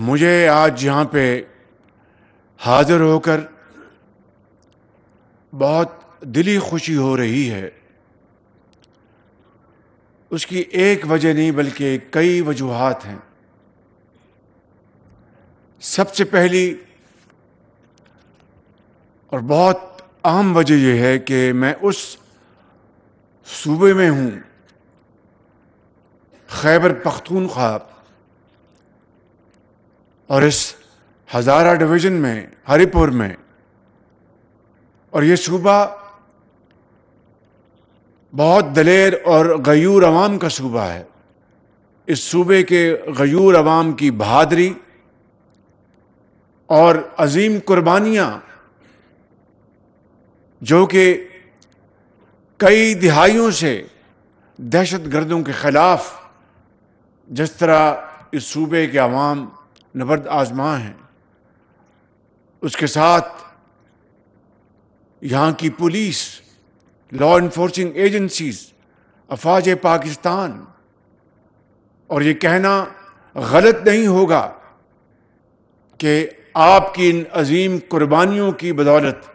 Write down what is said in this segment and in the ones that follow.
مجھے آج یہاں پہ حاضر ہو کر بہت دلی خوشی ہو رہی ہے۔ اس کی ایک وجہ نہیں بلکہ کئی وجوہات ہیں۔ سب سے پہلی اور بہت اہم وجہ یہ ہے کہ میں اس صوبے میں ہوں، خیبر پختونخوا، اور اس ہزارہ ڈویژن میں، ہری پور میں، اور یہ صوبہ بہت دلیر اور غیور عوام کا صوبہ ہے۔ اس صوبے کے غیور عوام کی بہادری اور عظیم قربانیاں جو کہ کئی دہائیوں سے دہشت گردوں کے خلاف جس طرح اس صوبے کے عوام نبرد آزما ہیں، اس کے ساتھ یہاں کی پولیس، لا انفورسنگ ایجنسیز، افواج پاکستان، اور یہ کہنا غلط نہیں ہوگا کہ آپ کی ان عظیم قربانیوں کی بدولت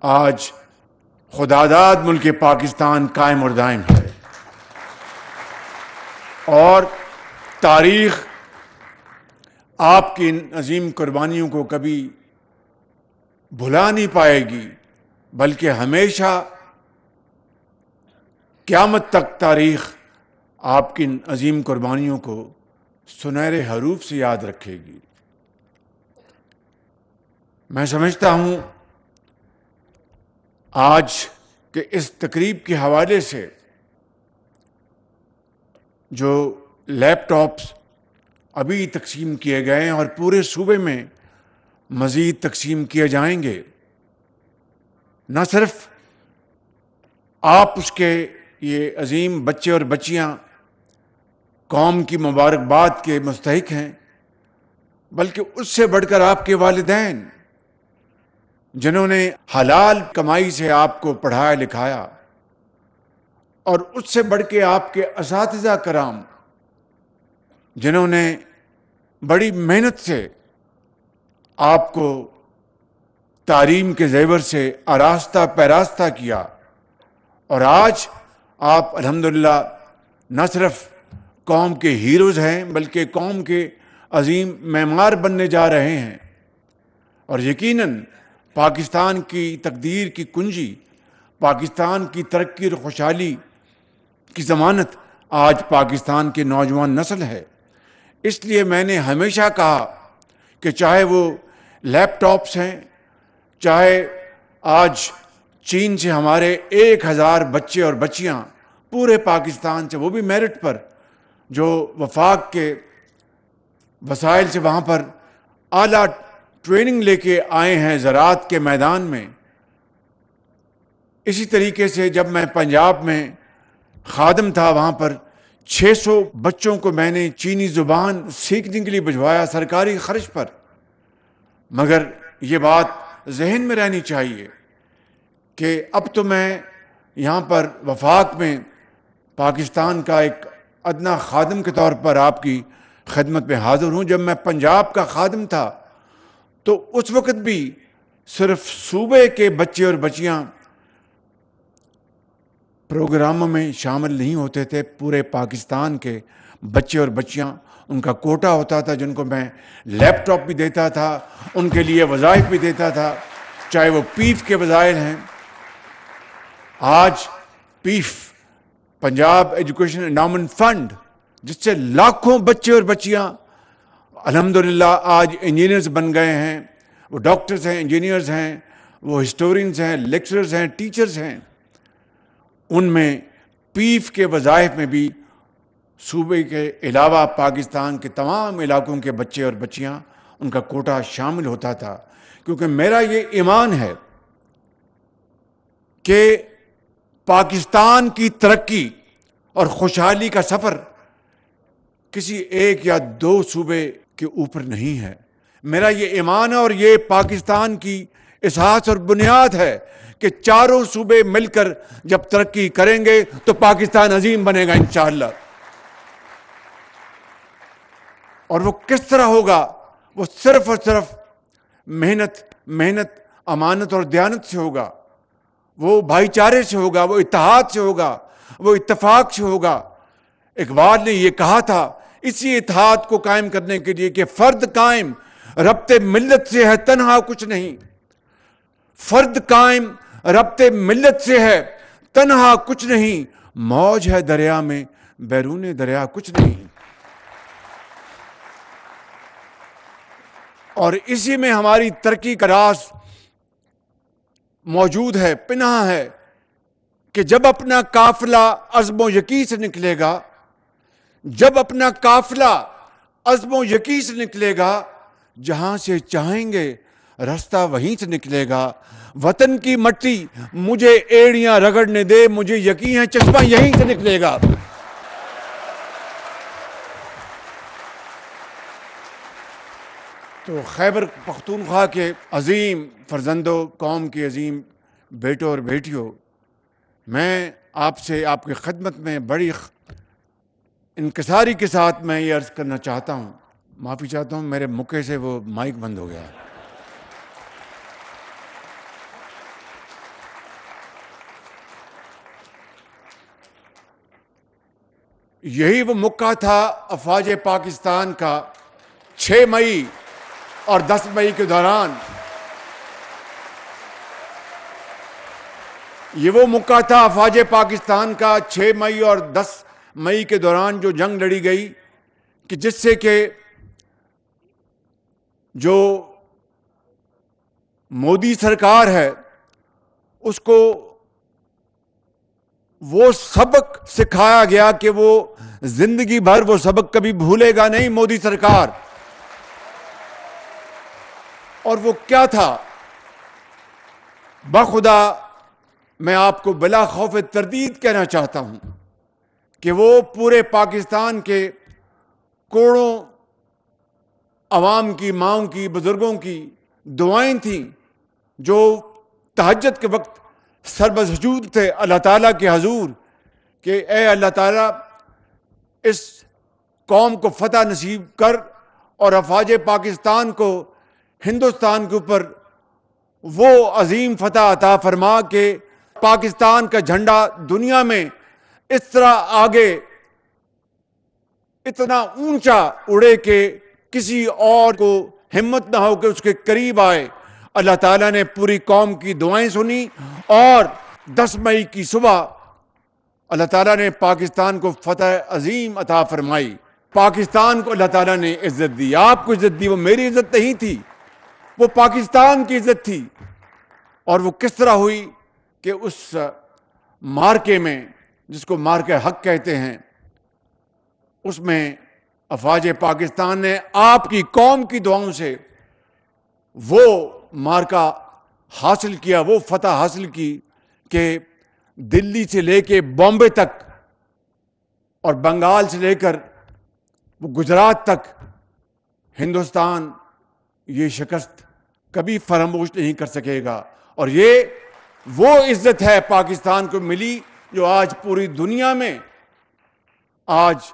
آج خداداد ملک پاکستان قائم اور دائم ہے، اور تاریخ آپ کی ان عظیم قربانیوں کو کبھی بھلا نہیں پائے گی، بلکہ ہمیشہ قیامت تک تاریخ آپ کی ان عظیم قربانیوں کو سنہرے حروف سے یاد رکھے گی۔ میں سمجھتا ہوں آج کے اس تقریب کے حوالے سے جو لیپ ٹاپس ابھی تقسیم کیے گئے ہیں اور پورے صوبے میں مزید تقسیم کیے جائیں گے، نہ صرف آپ اس کے یہ عظیم بچے اور بچیاں قوم کی مبارکباد کے مستحق ہیں، بلکہ اس سے بڑھ کر آپ کے والدین جنہوں نے حلال کمائی سے آپ کو پڑھایا لکھایا، اور اس سے بڑھ کے آپ کے اساتذہ کرام جنہوں نے بڑی محنت سے آپ کو تعلیم کے زیور سے آراستہ پیراستہ کیا، اور آج آپ الحمدللہ نہ صرف قوم کے ہیروز ہیں بلکہ قوم کے عظیم معمار بننے جا رہے ہیں۔ اور یقیناً پاکستان کی تقدیر کی کنجی، پاکستان کی ترقی اور خوشحالی کی ضمانت آج پاکستان کے نوجوان نسل ہے۔ اس لیے میں نے ہمیشہ کہا کہ چاہے وہ لیپ ٹاپس ہیں، چاہے آج چین سے ہمارے 1000 بچے اور بچیاں پورے پاکستان سے، وہ بھی میرٹ پر، جو وفاق کے وسائل سے وہاں پر اعلیٰ ٹریننگ لے کے آئے ہیں زراعت کے میدان میں۔ اسی طریقے سے جب میں پنجاب میں خادم تھا، وہاں پر 600 بچوں کو میں نے چینی زبان سیکھنے کے لیے بھجوایا سرکاری خرچ پر۔ مگر یہ بات ذہن میں رہنی چاہیے کہ اب تو میں یہاں پر وفاق میں پاکستان کا ایک ادنا خادم کے طور پر آپ کی خدمت میں حاضر ہوں۔ جب میں پنجاب کا خادم تھا تو اس وقت بھی صرف صوبے کے بچے اور بچیاں پروگراموں میں شامل نہیں ہوتے تھے، پورے پاکستان کے بچے اور بچیاں، ان کا کوٹا ہوتا تھا، جن کو میں لیپ ٹاپ بھی دیتا تھا، ان کے لیے وظائف بھی دیتا تھا، چاہے وہ پیف کے وظائف ہیں۔ آج پیف، پنجاب ایجوکیشن انڈاؤمنٹ فنڈ، جس سے لاکھوں بچے اور بچیاں الحمدللہ آج انجینئرز بن گئے ہیں، وہ ڈاکٹرز ہیں، انجینئرز ہیں، وہ ہسٹورینز ہیں، لیکچررز ہیں، ٹیچرز ہیں۔ ان میں پیف کے وظائف میں بھی صوبے کے علاوہ پاکستان کے تمام علاقوں کے بچے اور بچیاں، ان کا کوٹا شامل ہوتا تھا، کیونکہ میرا یہ ایمان ہے کہ پاکستان کی ترقی اور خوشحالی کا سفر کسی ایک یا دو صوبے کے اوپر نہیں ہے۔ میرا یہ ایمان ہے اور یہ پاکستان کی اساس اور بنیاد ہے کہ چاروں صوبے مل کر جب ترقی کریں گے تو پاکستان عظیم بنے گا انشاءاللہ۔ اور وہ کس طرح ہوگا؟ وہ صرف اور صرف محنت، امانت اور دیانت سے ہوگا، وہ بھائی چارے سے ہوگا، وہ اتحاد سے ہوگا، وہ اتفاق سے ہوگا۔ اقبال نے یہ کہا تھا اسی اتحاد کو قائم کرنے کے لیے کہ فرد قائم ربط ملت سے ہے تنہا کچھ نہیں، فرد قائم ربط ملت سے ہے تنہا کچھ نہیں، موج ہے دریا میں بیرون دریا کچھ نہیں۔ اور اسی میں ہماری ترقی کا راز موجود ہے، پنہاں ہے، کہ جب اپنا قافلہ عزم و یقین سے نکلے گا، جب اپنا قافلہ عزم و یقین سے نکلے گا، جہاں سے چاہیں گے راستہ وہیں سے نکلے گا۔ وطن کی مٹی مجھے ایڑیاں رگڑنے دے، مجھے یقین ہے چشمہ یہیں سے نکلے گا۔ تو خیبر پختونخوا کے عظیم فرزندوں، قوم کے عظیم بیٹوں اور بیٹیوں، میں آپ سے آپ کی خدمت میں بڑی انکساری کے ساتھ میں یہ عرض کرنا چاہتا ہوں، معافی چاہتا ہوں، میرے مکے سے وہ مائک بند ہو گیا ہے۔ یہی وہ مکہ تھا افواج پاکستان کا 6 مئی اور 10 مئی کے دوران، یہ وہ مکہ تھا افواج پاکستان کا 6 مئی اور 10 مئی کے دوران جو جنگ لڑی گئی، کہ جس سے کہ جو مودی سرکار ہے اس کو وہ سبق سکھایا گیا کہ وہ زندگی بھر وہ سبق کبھی بھولے گا نہیں، مودی سرکار۔ اور وہ کیا تھا؟ بخدا میں آپ کو بلا خوف تردید کہنا چاہتا ہوں کہ وہ پورے پاکستان کے کروڑوں عوام کی، ماؤں کی، بزرگوں کی دعائیں تھیں، جو تہجد کے وقت سربسجود تھے اللہ تعالیٰ کے حضور، کہ اے اللہ تعالیٰ اس قوم کو فتح نصیب کر اور افواج پاکستان کو ہندوستان کے اوپر وہ عظیم فتح عطا فرما کہ پاکستان کا جھنڈا دنیا میں اس طرح آگے اتنا اونچا اڑے کہ کسی اور کو ہمت نہ ہو کہ اس کے قریب آئے۔ اللہ تعالیٰ نے پوری قوم کی دعائیں سنی اور 10 مئی کی صبح اللہ تعالیٰ نے پاکستان کو فتح عظیم عطا فرمائی۔ پاکستان کو اللہ تعالیٰ نے عزت دی، آپ کو عزت دی، وہ میری عزت نہیں تھی، وہ پاکستان کی عزت تھی۔ اور وہ کس طرح ہوئی کہ اس مارکے میں، جس کو مارکے حق کہتے ہیں، اس میں افواج پاکستان نے آپ کی قوم کی دعاؤں سے وہ مارکا حاصل کیا، وہ فتح حاصل کی کہ دلی سے لے کے بامبے تک اور بنگال سے لے کر وہ گجرات تک ہندوستان یہ شکست کبھی فراموش نہیں کر سکے گا۔ اور یہ وہ عزت ہے پاکستان کو ملی جو آج پوری دنیا میں آج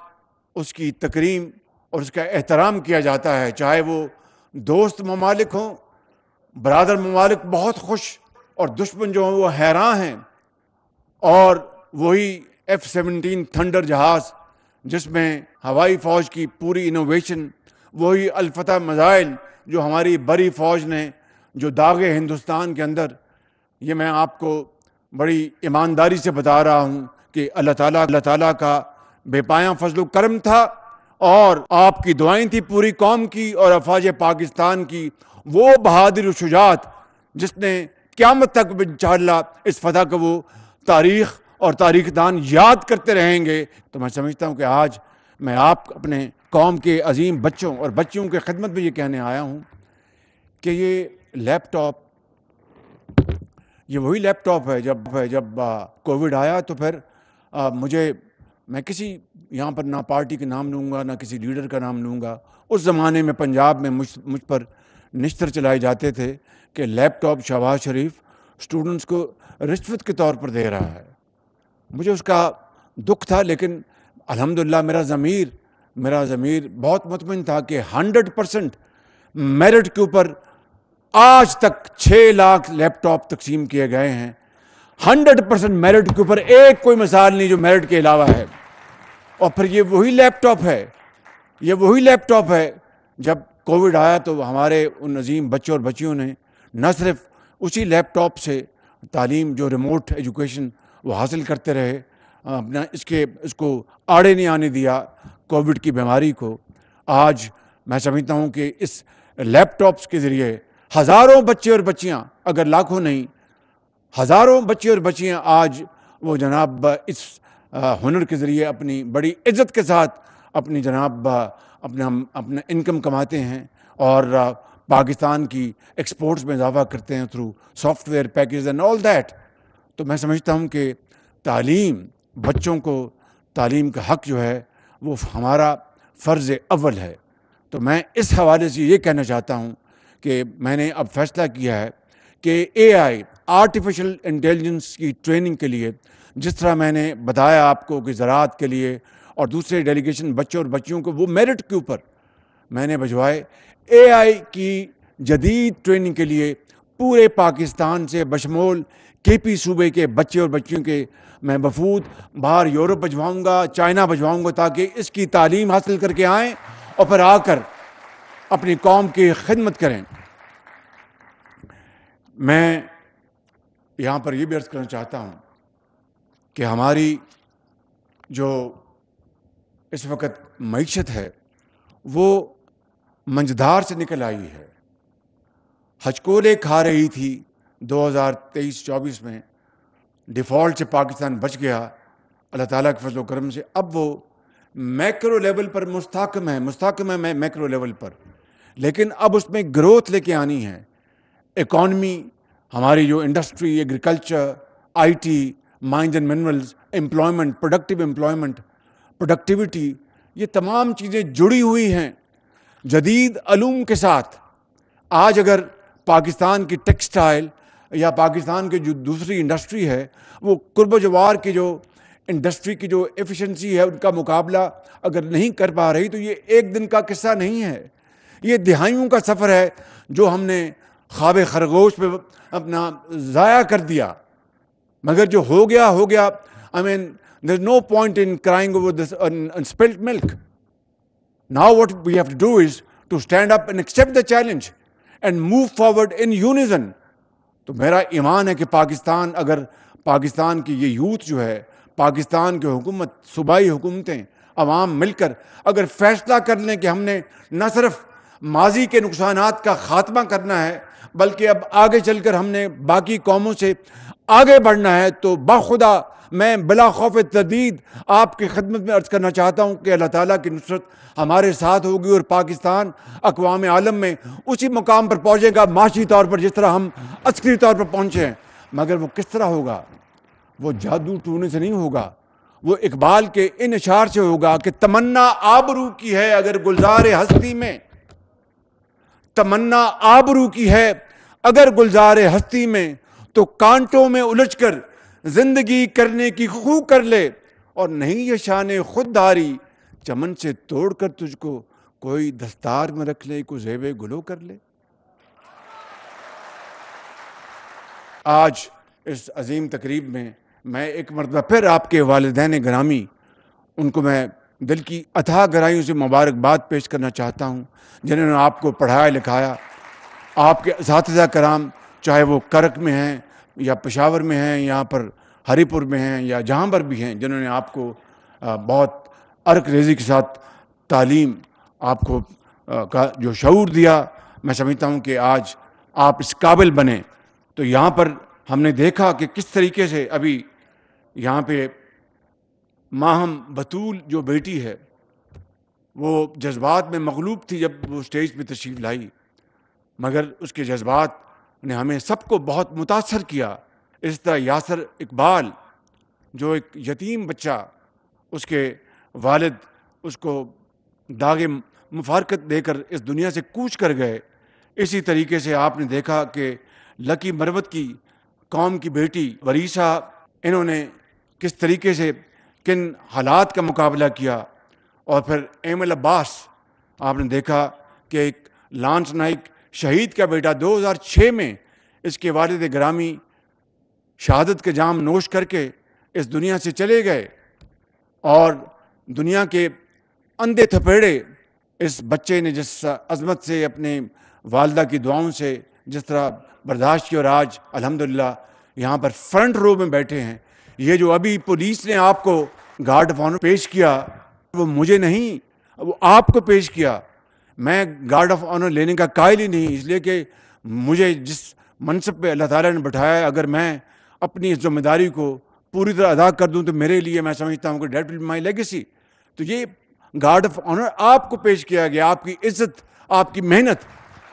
اس کی تکریم اور اس کا احترام کیا جاتا ہے، چاہے وہ دوست ممالک ہوں، برادر ممالک بہت خوش، اور دشمن جو ہیں وہ حیران ہیں۔ اور وہی F-17 تھنڈر جہاز جس میں ہوائی فوج کی پوری انوویشن، وہی الفتح میزائل جو ہماری بڑی فوج نے جو داغے ہندوستان کے اندر، یہ میں آپ کو بڑی ایمانداری سے بتا رہا ہوں کہ اللہ تعالیٰ کا بے پایاں فضل و کرم تھا، اور آپ کی دعائیں تھی پوری قوم کی اور افواج پاکستان کی، وہ بہادر و شجاعت جس نے قیامت تک انشاءاللہ اس فتح کو وہ تاریخ اور تاریخ دان یاد کرتے رہیں گے۔ تو میں سمجھتا ہوں کہ آج میں آپ اپنے قوم کے عظیم بچوں اور بچیوں کی خدمت میں یہ کہنے آیا ہوں کہ یہ لیپ ٹاپ، یہ وہی لیپ ٹاپ ہے جب کووڈ آیا تو پھر میں کسی یہاں پر نہ پارٹی کا نام لوں گا نہ کسی لیڈر کا نام لوں گا، اس زمانے میں پنجاب میں مجھ پر نشتر چلائے جاتے تھے کہ لیپ ٹاپ شہباز شریف اسٹوڈنٹس کو رشوت کے طور پر دے رہا ہے۔ مجھے اس کا دکھ تھا، لیکن الحمدللہ میرا ضمیر میرا ضمیر بہت مطمئن تھا کہ 100% میرٹ کے اوپر آج تک 6 لاکھ لیپ ٹاپ تقسیم کیے گئے ہیں. 100% میرٹ کے اوپر ایک کوئی مثال نہیں جو میرٹ کے علاوہ ہے. اور پھر یہ وہی لیپ ٹاپ ہے جب کووڈ آیا تو ہمارے ان عظیم بچوں اور بچیوں نے نہ صرف اسی لیپ ٹاپ سے تعلیم جو ریموٹ ایجوکیشن وہ حاصل کرتے رہے، اپنا اس کو آڑے نہیں آنے دیا کووڈ کی بیماری کو. آج میں سمجھتا ہوں کہ اس لیپ ٹاپس کے ذریعے ہزاروں بچے اور بچیاں، اگر لاکھوں نہیں ہزاروں بچے اور بچیاں آج وہ جناب اس ہنر کے ذریعے اپنی بڑی عزت کے ساتھ اپنی جناب اپنا انکم کماتے ہیں اور پاکستان کی ایکسپورٹس میں اضافہ کرتے ہیں through soft where package and all that. تو میں سمجھتا ہوں کہ تعلیم، بچوں کو تعلیم کا حق جو ہے وہ ہمارا فرض اول ہے. تو میں اس حوالے سے یہ کہنا چاہتا ہوں کہ میں نے اب فیصلہ کیا ہے کہ اے آئی آرٹیفیشل انٹیلیجنس کی ٹریننگ کے لیے، جس طرح میں نے بتایا آپ کو کہ زراعت کے لیے اور دوسرے ڈیلیگیشن بچوں اور بچیوں کو وہ میرٹ کے اوپر میں نے بھجوائے، اے آئی کی جدید ٹریننگ کے لیے پورے پاکستان سے بشمول کے پی صوبے کے بچے اور بچیوں کے میں وفود باہر یورپ بھجواؤں گا، چائنا بھجواؤں گا، تاکہ اس کی تعلیم حاصل کر کے آئیں اور پھر آ کر اپنی قوم کی خدمت کریں. میں یہاں پر یہ بھی عرض کرنا چاہتا ہوں کہ ہماری جو اس وقت معیشت ہے وہ منجدار سے نکل آئی ہے. ہچکولے کھا رہی تھی 2023-24 میں، ڈیفالٹ سے پاکستان بچ گیا اللہ تعالیٰ کے فضل و کرم سے. اب وہ میکرو لیول پر مستحکم ہے میکرو لیول پر، لیکن اب اس میں گروتھ لے کے آنی ہے. اکانومی، ہماری جو industry, agriculture, I T, mines and minerals, employment, productive employment, productivity, یہ تمام چیزیں جڑی ہوئی ہیں جدید علوم کے ساتھ. آج اگر پاکستان کی ٹیکسٹائل یا پاکستان کی جو دوسری انڈسٹری ہے وہ قرب و جوار کی جو انڈسٹری کی جو ایفیشنسی ہے ان کا مقابلہ اگر نہیں کر پا رہی تو یہ ایک دن کا قصہ نہیں ہے، یہ دہائیوں کا سفر ہے جو ہم نے خواب خرگوش پہ اپنا ضائع کر دیا. مگر جو ہو گیا I mean there's no point in crying over this unspilled milk. Now what we have to do is to stand up and accept the challenge and move forward in unison. تو میرا ایمان ہے کہ اگر پاکستان کی یہ یوتھ جو ہے، پاکستان کی حکومت، صوبائی حکومتیں، عوام مل کر اگر فیصلہ کر لیں کہ ہم نے نہ صرف ماضی کے نقصانات کا خاتمہ کرنا ہے بلکہ اب آگے چل کر ہم نے باقی قوموں سے آگے بڑھنا ہے، تو بخدا میں بلا خوف تردید آپ کی خدمت میں عرض کرنا چاہتا ہوں کہ اللہ تعالیٰ کی نصرت ہمارے ساتھ ہوگی اور پاکستان اقوام عالم میں اسی مقام پر پہنچے گا معاشی طور پر جس طرح ہم عسکری طور پر پہنچے ہیں. مگر وہ کس طرح ہوگا؟ وہ جادو ٹونے سے نہیں ہوگا، وہ اقبال کے ان اشعار سے ہوگا کہ تمنا آبرو کی ہے اگر گلزار ہستی میں، تمنا آبرو کی ہے اگر گلزار ہستی میں، تو کانٹوں میں الجھ کر زندگی کرنے کی خو کر لے، اور نہیں یہ شان خودداری چمن سے توڑ کر تجھ کو کوئی دستار میں رکھ لے، کوئی زیب گلو کر لے. آج اس عظیم تقریب میں میں ایک مرتبہ پھر آپ کے والدین گرامی، ان کو میں دل کی اتھاہ گہرائیوں سے مبارکباد پیش کرنا چاہتا ہوں جنہوں نے آپ کو پڑھایا لکھایا. آپ کے اساتذہ کرام چاہے وہ کرک میں ہیں یا پشاور میں ہیں، یہاں پر ہری پور میں ہیں یا جہاں پر بھی ہیں، جنہوں نے آپ کو بہت عرق ریزی کے ساتھ تعلیم آپ کو کا جو شعور دیا، میں سمجھتا ہوں کہ آج آپ اس قابل بنیں. تو یہاں پر ہم نے دیکھا کہ کس طریقے سے ابھی یہاں پہ ماہم بطول جو بیٹی ہے وہ جذبات میں مغلوب تھی جب وہ اسٹیج پہ تشریف لائی، مگر اس کے جذبات نے ہمیں سب کو بہت متاثر کیا. اس طرح یاسر اقبال جو ایک یتیم بچہ، اس کے والد اس کو داغ مفارقت دے کر اس دنیا سے کوچ کر گئے، اسی طریقے سے آپ نے دیکھا کہ لکی مروت کی قوم کی بیٹی وریثہ، انہوں نے کس طریقے سے کن حالات کا مقابلہ کیا اور پھر ایمل عباس آپ نے دیکھا کہ ایک لانس نائک شہید کا بیٹا 2006 میں اس کے والد گرامی شہادت کے جام نوش کر کے اس دنیا سے چلے گئے، اور دنیا کے اندھے تھپیڑے اس بچے نے جس عظمت سے اپنے والدہ کی دعاؤں سے جس طرح برداشت کی، اور آج الحمدللہ یہاں پر فرنٹ رو میں بیٹھے ہیں. یہ جو ابھی پولیس نے آپ کو گارڈ آف آنر پیش کیا، وہ مجھے نہیں، وہ آپ کو پیش کیا. میں گارڈ آف آنر لینے کا قائل ہی نہیں، اس لیے کہ مجھے جس منصب پہ اللہ تعالیٰ نے بٹھایا ہے، اگر میں اپنی اس ذمہ داری کو پوری طرح ادا کر دوں تو میرے لیے، میں سمجھتا ہوں کہ that will be my legacy. تو یہ گارڈ آف آنر آپ کو پیش کیا گیا، آپ کی عزت، آپ کی محنت،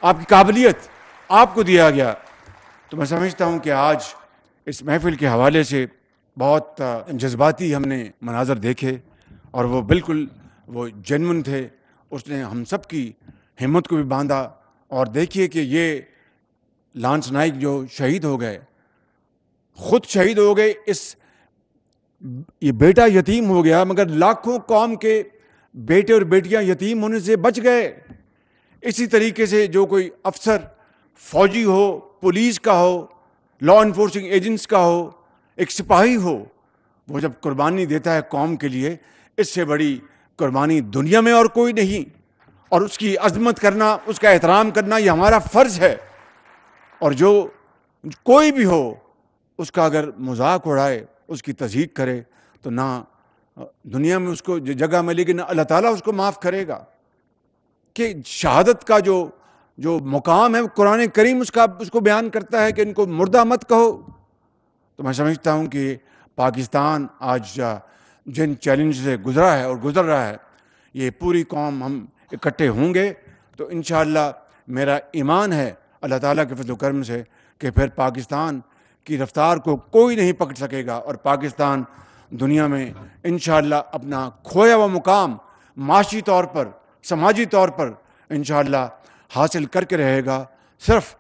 آپ کی قابلیت آپ کو دیا گیا. تو میں سمجھتا ہوں کہ آج اس محفل کے حوالے سے بہت جذباتی ہم نے مناظر دیکھے، اور وہ بالکل وہ جینون تھے. اس نے ہم سب کی ہمت کو بھی باندھا. اور دیکھیے کہ یہ لانس نائک جو شہید ہو گئے، خود شہید ہو گئے، یہ بیٹا یتیم ہو گیا، مگر لاکھوں قوم کے بیٹے اور بیٹیاں یتیم ہونے سے بچ گئے. اسی طریقے سے جو کوئی افسر، فوجی ہو، پولیس کا ہو، لا انفورسنگ ایجنٹس کا ہو، ایک سپاہی ہو، وہ جب قربانی دیتا ہے قوم کے لیے، اس سے بڑی قربانی دنیا میں اور کوئی نہیں. اور اس کی عظمت کرنا، اس کا احترام کرنا، یہ ہمارا فرض ہے. اور جو کوئی بھی ہو اس کا اگر مذاق اڑائے، اس کی تضحیق کرے، تو نہ دنیا میں اس کو جگہ ملے گی، نہ اللہ تعالیٰ اس کو معاف کرے گا. کہ شہادت کا جو مقام ہے، قرآن کریم اس کو بیان کرتا ہے کہ ان کو مردہ مت کہو. تو میں سمجھتا ہوں کہ پاکستان آج جن چیلنج سے گزرا ہے اور گزر رہا ہے، یہ پوری قوم ہم اکٹھے ہوں گے تو انشاءاللہ میرا ایمان ہے اللہ تعالیٰ کے فضل و کرم سے کہ پھر پاکستان کی رفتار کو کوئی نہیں پکڑ سکے گا، اور پاکستان دنیا میں انشاءاللہ اپنا کھویا ہوا مقام معاشی طور پر، سماجی طور پر انشاءاللہ حاصل کر کے رہے گا. صرف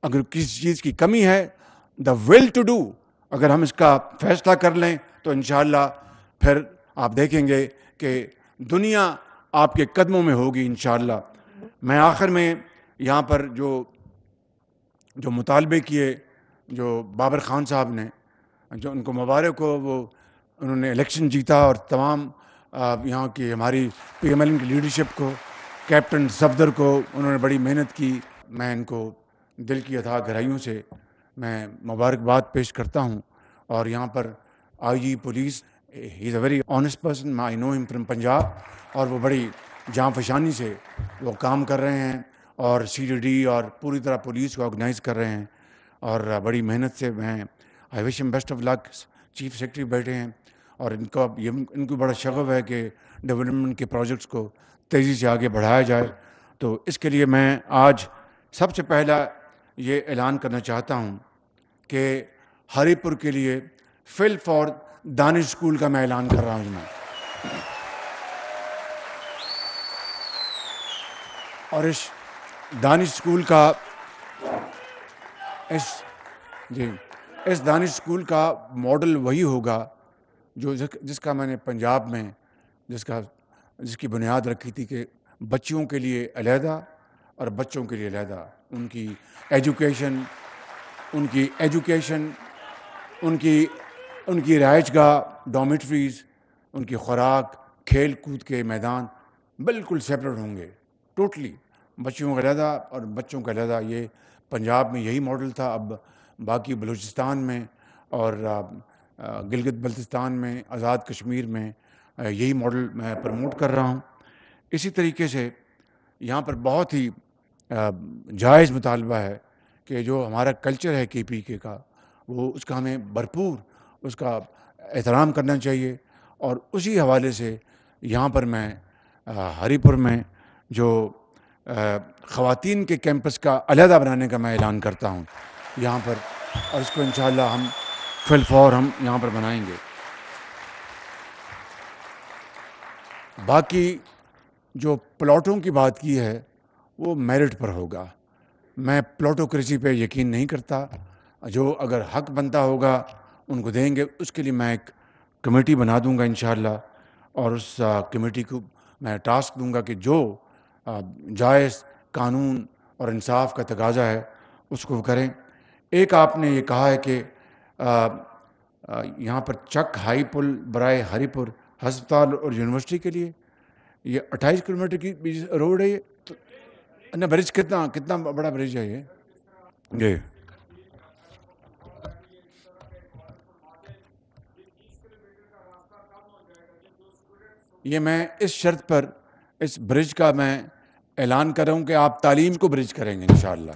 اگر کسی چیز کی کمی ہے، دا ول ٹو ڈو، اگر ہم اس کا فیصلہ کر لیں تو انشاءاللہ پھر آپ دیکھیں گے کہ دنیا آپ کے قدموں میں ہوگی انشاءاللہ. میں آخر میں یہاں پر جو مطالبے کیے، جو بابر خان صاحب نے، جو ان کو مبارک ہو، وہ انہوں نے الیکشن جیتا، اور تمام یہاں کی ہماری پی ایم ایل کی لیڈرشپ کو، کیپٹن صفدر کو، انہوں نے بڑی محنت کی. میں ان کو دل کی اتھاہ گہرائیوں سے میں مبارکباد پیش کرتا ہوں. اور یہاں پر I G police, he is a very honest person, I know him from Punjab, اور وہ بڑی جاں فشانی سے وہ کام کر رہے ہیں، اور سی ڈی ڈی اور پوری طرح پولیس کو آرگنائز کر رہے ہیں، اور بڑی محنت سے میں I wish him best of luck. Chief secretary بیٹھے ہیں، اور ان کو بڑا شغف ہے کہ ڈیولپمنٹ کے پروجیکٹس کو تیزی سے آگے بڑھایا جائے. تو اس کے لیے میں آج سب سے پہلا یہ اعلان کرنا چاہتا ہوں کہ ہری پور کے لیے فل فار دانش اسکول کا میں اعلان کر رہا ہوں جناب. اور اس دانش اسکول کا اس دانش اسکول کا ماڈل وہی ہوگا جس کا میں نے پنجاب میں جس کی بنیاد رکھی تھی کہ بچیوں کے لیے علیحدہ اور بچوں کے لیے علیحدہ، ان کی ایجوکیشن، ان کی رہائش گاہ، ڈومیٹریز، ان کی خوراک، کھیل کود کے میدان بالکل سیپریٹ ہوں گے، ٹوٹلی بچیوں کا علیحدہ اور بچوں کا علیحدہ. یہ پنجاب میں یہی ماڈل تھا. اب باقی بلوچستان میں اور گلگت بلتستان میں، آزاد کشمیر میں یہی ماڈل میں پروموٹ کر رہا ہوں. اسی طریقے سے یہاں پر بہت ہی جائز مطالبہ ہے کہ جو ہمارا کلچر ہے کے پی کے کا، وہ اس کا ہمیں بھرپور اس کا احترام کرنا چاہیے. اور اسی حوالے سے یہاں پر میں ہری پور میں جو خواتین کے کیمپس کا علیحدہ بنانے کا میں اعلان کرتا ہوں یہاں پر، اور اس کو انشاءاللہ ہم فل فور ہم یہاں پر بنائیں گے. باقی جو پلاٹوں کی بات کی ہے وہ میرٹ پر ہوگا. میں پلاٹوکریسی پہ یقین نہیں کرتا. جو اگر حق بنتا ہوگا ان کو دیں گے. اس کے لیے میں ایک کمیٹی بنا دوں گا انشاءاللہ. اور اس کمیٹی کو میں ٹاسک دوں گا کہ جو جائز قانون اور انصاف کا تقاضا ہے اس کو کریں۔ ایک آپ نے یہ کہا ہے کہ یہاں پر چک ہائی پل برائے ہری پور ہسپتال اور یونیورسٹی کے لیے یہ 28 کلومیٹر کی روڈ ہے یہ برج کتنا بڑا برج ہے یہ جی یہ میں اس شرط پر اس برج کا میں اعلان کر رہا ہوں کہ آپ تعلیم کو برج کریں گے انشاءاللہ۔